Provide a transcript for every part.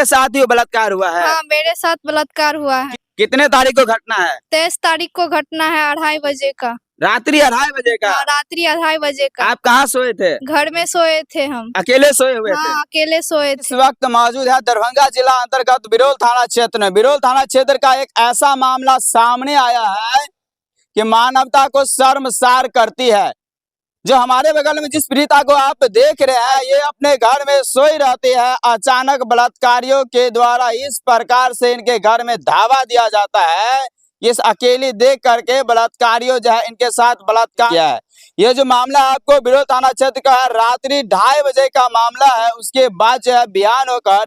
आपके साथ ही बलात्कार हुआ है? हाँ, मेरे साथ बलात्कार हुआ है। कितने तारीख को घटना है? 23 तारीख को घटना है, 2:30 बजे का। रात्रि 2:30 बजे का? हाँ, रात्रि 2:30 बजे का। आप कहाँ सोए थे? घर में सोए थे हम। अकेले सोए हुए थे? हाँ, अकेले सोए इस थे। वक्त मौजूद है दरभंगा जिला अंतर्गत बिरोल थाना क्षेत्र में। बिरोल थाना क्षेत्र का एक ऐसा मामला सामने आया है कि मानवता को शर्मसार करती है। जो हमारे बगल में जिस पीड़िता को आप देख रहे हैं, ये अपने घर में सोई रहती है। अचानक बलात्कारियों के द्वारा इस प्रकार से इनके घर में धावा दिया जाता है। इस अकेली देख करके बलात्कारियों जो है इनके साथ बलात्कार किया है। ये जो मामला आपको बिरोल थाना क्षेत्र का है, रात्रि 2:30 बजे का मामला है। उसके बाद जो है बयान होकर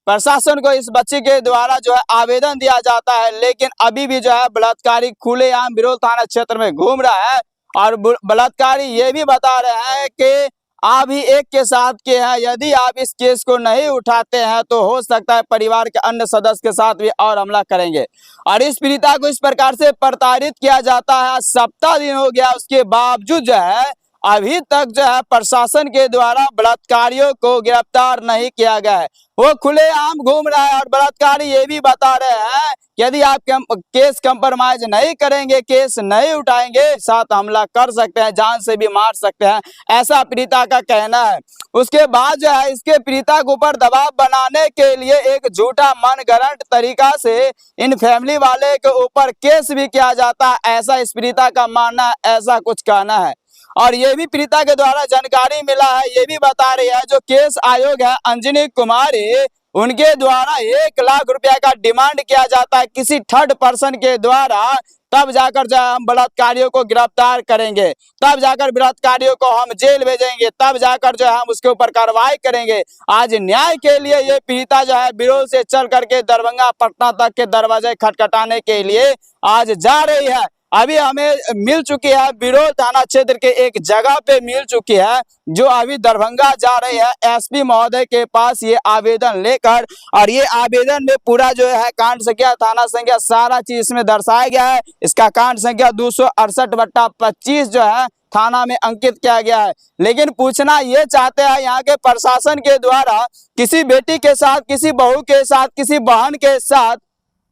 प्रशासन को इस बच्चे के द्वारा जो है आवेदन दिया जाता है, लेकिन अभी भी जो है बलात्कारी खुलेआम बिरोल थाना क्षेत्र में घूम रहा है। और बलात्कारी ये भी बता रहे हैं कि आप ही एक के साथ के हैं, यदि आप इस केस को नहीं उठाते हैं तो हो सकता है परिवार के अन्य सदस्य के साथ भी और हमला करेंगे। और इस पीड़िता को इस प्रकार से प्रताड़ित किया जाता है। सप्ताह दिन हो गया, उसके बावजूद जो है अभी तक जो है प्रशासन के द्वारा बलात्कारियों को गिरफ्तार नहीं किया गया है। वो खुलेआम घूम रहा है। और बलात्कारी ये भी बता रहे हैं यदि आप केस कंप्रोमाइज नहीं करेंगे, केस नहीं उठाएंगे, साथ हमला कर सकते हैं, जान से भी मार सकते हैं, ऐसा पीड़िता का कहना है। उसके बाद जो है इसके पीड़िता के ऊपर दबाव बनाने के लिए एक झूठा मनगढ़ंत तरीका से इन फैमिली वाले के ऊपर केस भी किया जाता है, ऐसा इस पीड़िता का मानना है, ऐसा कुछ कहना है। और ये भी पीड़िता के द्वारा जानकारी मिला है, ये भी बता रही है जो केस आयोग है अंजनी कुमारी, उनके द्वारा 1 लाख रुपया का डिमांड किया जाता है किसी थर्ड पर्सन के द्वारा। तब जाकर जो हम बलात्कारियों को गिरफ्तार करेंगे, तब जाकर बलात्कारियों को हम जेल भेजेंगे, तब जाकर जो है हम उसके ऊपर कार्रवाई करेंगे। आज न्याय के लिए ये पीड़िता जो है बिरोल से चल करके दरभंगा पटना तक के दरवाजे खटखटाने के लिए आज जा रही है। अभी हमें मिल चुकी है, बिरोल थाना क्षेत्र के एक जगह पे मिल चुकी है, जो अभी दरभंगा जा रही है एसपी महोदय के पास ये आवेदन लेकर। और ये आवेदन में पूरा जो है कांड संख्या, थाना संख्या, सारा चीज इसमें दर्शाया गया है। इसका कांड संख्या 268/25 जो है थाना में अंकित किया गया है। लेकिन पूछना ये चाहते हैं यहाँ के प्रशासन के द्वारा, किसी बेटी के साथ, किसी बहू के साथ, किसी बहन के साथ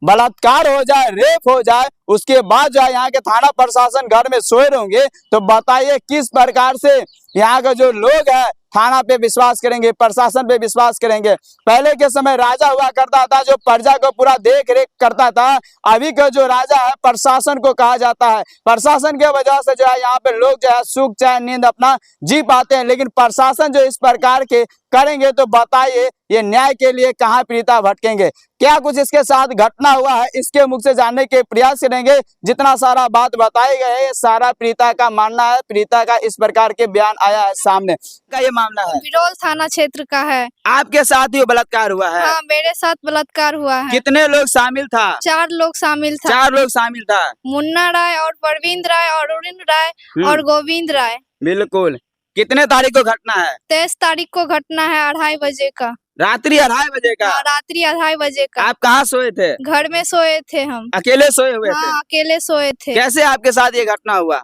बलात्कार हो जाए, रेप हो जाए, उसके बाद जो है यहाँ के थाना प्रशासन घर में सोए रहेंगे, तो बताइए किस प्रकार से यहाँ के जो लोग हैं थाना पे विश्वास करेंगे, प्रशासन पे विश्वास करेंगे। पहले के समय राजा हुआ करता था जो प्रजा को पूरा देख रेख करता था। अभी का जो राजा है प्रशासन को कहा जाता है। प्रशासन के वजह से जो है यहाँ पे लोग जो है सुख चैन नींद अपना जी पाते हैं। लेकिन प्रशासन जो इस प्रकार के करेंगे तो बताइए ये न्याय के लिए कहाँ पीड़िता भटकेंगे। क्या कुछ इसके साथ घटना हुआ है, इसके मुख से जानने के प्रयास करेंगे। जितना सारा बात बताई गई है, सारा पीड़िता का मानना है, पीड़िता का इस प्रकार के बयान आया है सामने का। ये मामला है बिरोल थाना क्षेत्र का है। आपके साथ ही बलात्कार हुआ है? हाँ, मेरे साथ बलात्कार हुआ है। कितने लोग शामिल था? 4 लोग शामिल था। 4 लोग शामिल था। मुन्ना राय और परवीन राय और अरुण राय और गोविंद राय। बिल्कुल। कितने तारीख को घटना है? 23 तारीख को घटना है, 2:30 बजे का। रात्रि 2:30 बजे का? हाँ, रात्रि 2:30 बजे का। आप कहाँ सोए थे? घर में सोए थे हम। अकेले सोए हुए थे? हाँ, अकेले सोए थे। कैसे आपके साथ ये घटना हुआ?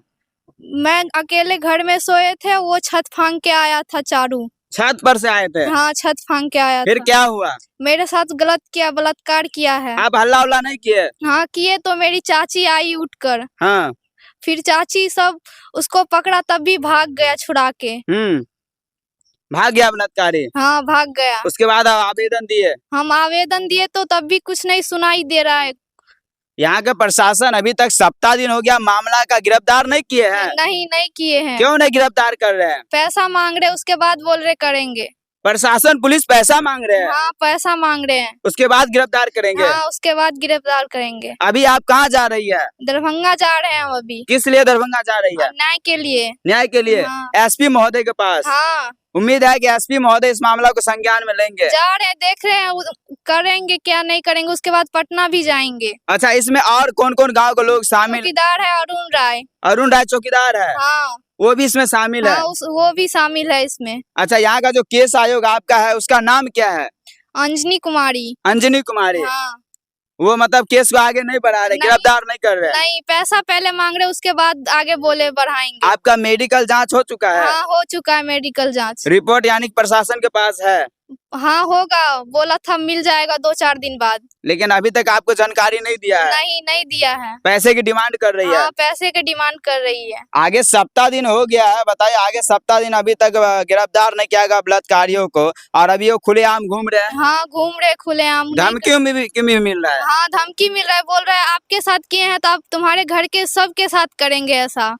मैं अकेले घर में सोए थे, वो छत फांग के आया था। चारू छत पर से आए थे? हाँ, छत फांग के आया फिर था। क्या हुआ? मेरे साथ गलत किया, बलात्कार किया है। आप हल्ला उल्ला नहीं किए? हाँ, किए तो मेरी चाची आई उठकर। हाँ। फिर चाची सब उसको पकड़ा, तब भी भाग गया छुड़ा के। भाग गया बलात्कारी? हाँ, भाग गया। उसके बाद आप आवेदन दिए? हम आवेदन दिए तो तब भी कुछ नहीं सुनाई दे रहा है। यहाँ का प्रशासन अभी तक सप्ताह दिन हो गया, मामला का गिरफ्तार नहीं किए हैं? नहीं किए हैं। क्यों नहीं गिरफ्तार कर रहे हैं? पैसा मांग रहे, उसके बाद बोल रहे करेंगे। प्रशासन पुलिस पैसा मांग रहे हैं? हाँ, पैसा मांग रहे हैं। उसके बाद गिरफ्तार करेंगे? हाँ, उसके बाद गिरफ्तार करेंगे। अभी आप कहाँ जा रही है? दरभंगा जा रहे हैं हम अभी। किस लिए दरभंगा जा रही है? न्याय के लिए। न्याय के लिए? हाँ। एसपी महोदय के पास? हाँ। उम्मीद है कि एसपी महोदय इस मामला को संज्ञान में लेंगे। जा रहे हैं, देख रहे हैं करेंगे क्या नहीं करेंगे। उसके बाद पटना भी जाएंगे। अच्छा, इसमें और कौन कौन गांव के लोग शामिल? चौकीदार है अरुण राय। अरुण राय चौकीदार है? हाँ, वो भी इसमें शामिल है? वो भी शामिल है इसमें। अच्छा, यहाँ का जो केस आयोग आपका है उसका नाम क्या है? अंजनी कुमारी। अंजनी कुमारी? हाँ। वो मतलब केस को आगे नहीं बढ़ा रहे, गिरफ्तार नहीं कर रहे? नहीं, पैसा पहले मांग रहे, उसके बाद आगे बोले बढ़ाएंगे। आपका मेडिकल जांच हो चुका है? हाँ, हो चुका है मेडिकल जांच। रिपोर्ट यानी प्रशासन के पास है? हाँ होगा, बोला था मिल जाएगा 2-4 दिन बाद। लेकिन अभी तक आपको जानकारी नहीं दिया है। नहीं दिया है। पैसे की डिमांड कर रही है। हाँ, पैसे की डिमांड कर रही है। आगे सप्ताह दिन हो गया है, बताइए आगे सप्ताह दिन अभी तक गिरफ्तार नहीं किया गया बलात्कारियों को, और अभी वो खुलेआम घूम रहे हैं। हाँ, घूम रहे खुलेआम। धमकियों में भी क्यों मिल रहा है? हाँ, धमकी मिल रहा है, बोल रहा है आपके साथ किए हैं तो आप तुम्हारे घर के सबके साथ करेंगे ऐसा।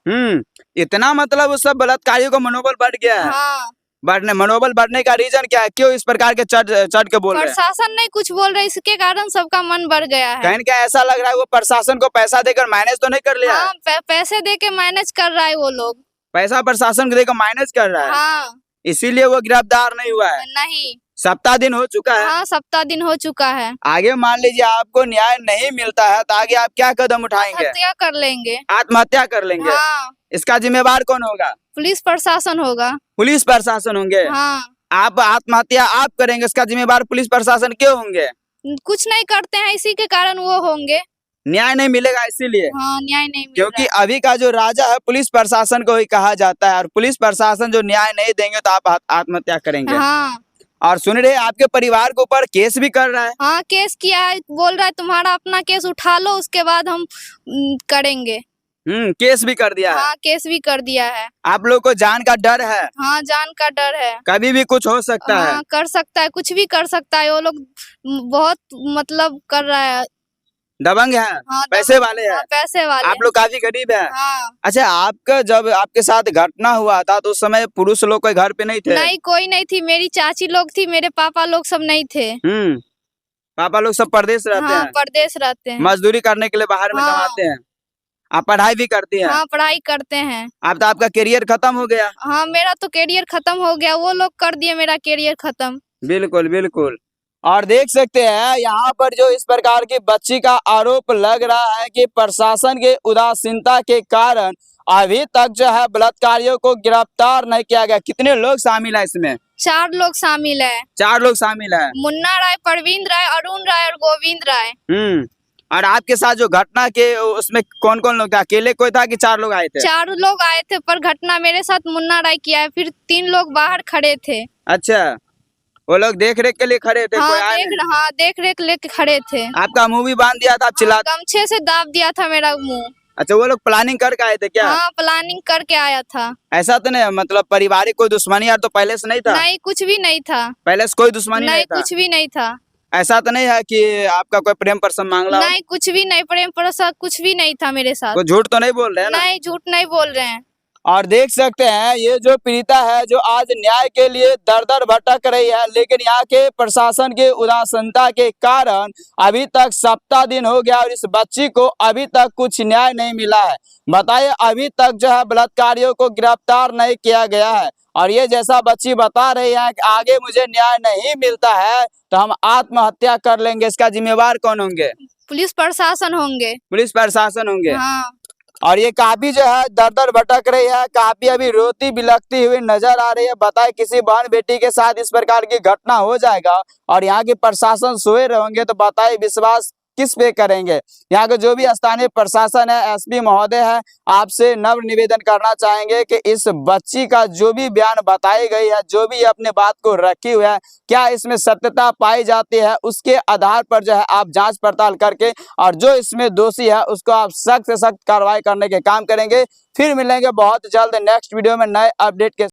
इतना मतलब उस सब बलात्कारियों का मनोबल बढ़ गया है। हाँ, मनोबल बढ़ने का रीजन क्या है? क्यों इस प्रकार के चढ़ के बोल रहे हैं? प्रशासन नहीं कुछ बोल रहा है, इसके कारण सबका मन बढ़ गया है। कहीं क्या ऐसा लग रहा है वो प्रशासन को पैसा देकर मैनेज तो नहीं कर लिया है? हाँ, पैसे दे के मैनेज कर रहा है वो लोग। पैसा प्रशासन को देकर मैनेज कर रहा है। हाँ, इसीलिए वो गिरफ्तार नहीं हुआ है। नहीं। सप्ताह दिन हो चुका है। हाँ, सप्ताह दिन हो चुका है। आगे मान लीजिए आपको न्याय नहीं मिलता है तो आगे आप क्या कदम उठाएंगे? हत्या कर लेंगे। आत्महत्या कर लेंगे। हाँ, इसका जिम्मेवार कौन होगा? पुलिस प्रशासन होगा। पुलिस प्रशासन होंगे। हाँ, आप आत्महत्या आप करेंगे, इसका जिम्मेवार पुलिस प्रशासन क्यों होंगे? कुछ नहीं करते हैं इसी के कारण वो होंगे। न्याय नहीं मिलेगा इसीलिए। हाँ, न्याय नहीं मिल क्योंकि रहा अभी का जो राजा है पुलिस प्रशासन को ही कहा जाता है, और पुलिस प्रशासन जो न्याय नहीं देंगे तो आप आत्महत्या करेंगे। है। हाँ, और सुन रहे आपके परिवार के ऊपर केस भी कर रहा है। हाँ, केस किया है, बोल रहा है तुम्हारा अपना केस उठा लो उसके बाद हम करेंगे। केस भी कर दिया है। हाँ, केस भी कर दिया है। आप लोग को जान का डर है? हाँ, जान का डर है। कभी भी कुछ हो सकता है। हाँ, कर सकता है, कुछ भी कर सकता है। वो लोग बहुत मतलब कर रहा है। दबंग है। हाँ, पैसे वाले है। हाँ, पैसे वाले। आप लोग काफी गरीब है। हाँ, अच्छा, आपका जब आपके साथ घटना हुआ था तो उस समय पुरुष लोग कोई घर पे नहीं थे? नहीं, कोई नहीं थी। मेरी चाची लोग थी, मेरे पापा लोग सब नहीं थे। पापा लोग सब परदेश रहते हाँ, हैं। परदेश रहते हैं। मजदूरी करने के लिए बाहर में हाँ। कमाते हैं। आप पढ़ाई भी करती हैं? हाँ, पढ़ाई करते हैं। अब तो आपका करियर खत्म हो गया। हाँ, मेरा तो करियर खत्म हो गया, वो लोग कर दिए मेरा करियर खत्म। बिल्कुल बिल्कुल। और देख सकते हैं यहाँ पर जो इस प्रकार की बच्ची का आरोप लग रहा है कि प्रशासन के उदासीनता के कारण अभी तक जो है बलात्कारियों को गिरफ्तार नहीं किया गया। कितने लोग शामिल है इसमें? 4 लोग शामिल है। 4 लोग शामिल है। मुन्ना राय, परवीन राय, अरुण राय और गोविंद राय। और आपके साथ जो घटना के उसमें कौन कौन लोग थे? अकेले कोई था कि 4 लोग आए थे? 4 लोग आए थे, पर घटना मेरे साथ मुन्ना राय किया है, फिर 3 लोग बाहर खड़े थे। अच्छा, वो लोग देख रेख के लिए खड़े थे? कोई आए नहीं? हाँ, देख रेख लेके खड़े थे। आपका मुंह भी बांध दिया था? आप चिल्ला? गमछे से दाब दिया था मेरा मुंह। अच्छा, वो लोग प्लानिंग करके आए थे क्या? हाँ, प्लानिंग करके आया था। ऐसा तो नहीं मतलब पारिवारिक कोई दुश्मनी यार तो पहले से नहीं था? नहीं, कुछ भी नहीं था। पहले से कोई दुश्मनी नहीं था? कुछ भी नहीं था। ऐसा तो नहीं है कि आपका कोई प्रेम प्रसंग मांगला हो? नहीं, कुछ भी नहीं, प्रेम प्रसंग कुछ भी नहीं था मेरे साथ। कोई झूठ तो नहीं बोल रहे हैं ना? नहीं, झूठ नहीं बोल रहे हैं। और देख सकते हैं ये जो पीड़िता है जो आज न्याय के लिए दर भटक रही है, लेकिन यहाँ के प्रशासन के उदासीनता के कारण अभी तक सप्ताह दिन हो गया और इस बच्ची को अभी तक कुछ न्याय नहीं मिला है। बताइए, अभी तक जो है बलात्कारियों को गिरफ्तार नहीं किया गया है, और ये जैसा बच्ची बता रही है कि आगे मुझे न्याय नहीं मिलता है तो हम आत्महत्या कर लेंगे। इसका जिम्मेवार कौन होंगे? पुलिस प्रशासन होंगे। पुलिस प्रशासन होंगे। हाँ, और ये काफी जो है दर भटक रही है, काफी अभी रोती बिलखती हुई नजर आ रही है। बताए किसी बहन बेटी के साथ इस प्रकार की घटना हो जाएगा और यहाँ के प्रशासन सोए रहेंगे तो बताइए विश्वास किस पे करेंगे? यहाँ के जो भी स्थानीय प्रशासन है, एसपी महोदय है, आपसे नम्र निवेदन करना चाहेंगे कि इस बच्ची का जो भी बयान बताई गई है, जो भी अपने बात को रखी हुई है, क्या इसमें सत्यता पाई जाती है, उसके आधार पर जो है आप जांच पड़ताल करके और जो इसमें दोषी है उसको आप सख्त से सख्त कार्रवाई करने के काम करेंगे। फिर मिलेंगे बहुत जल्द नेक्स्ट वीडियो में नए अपडेट के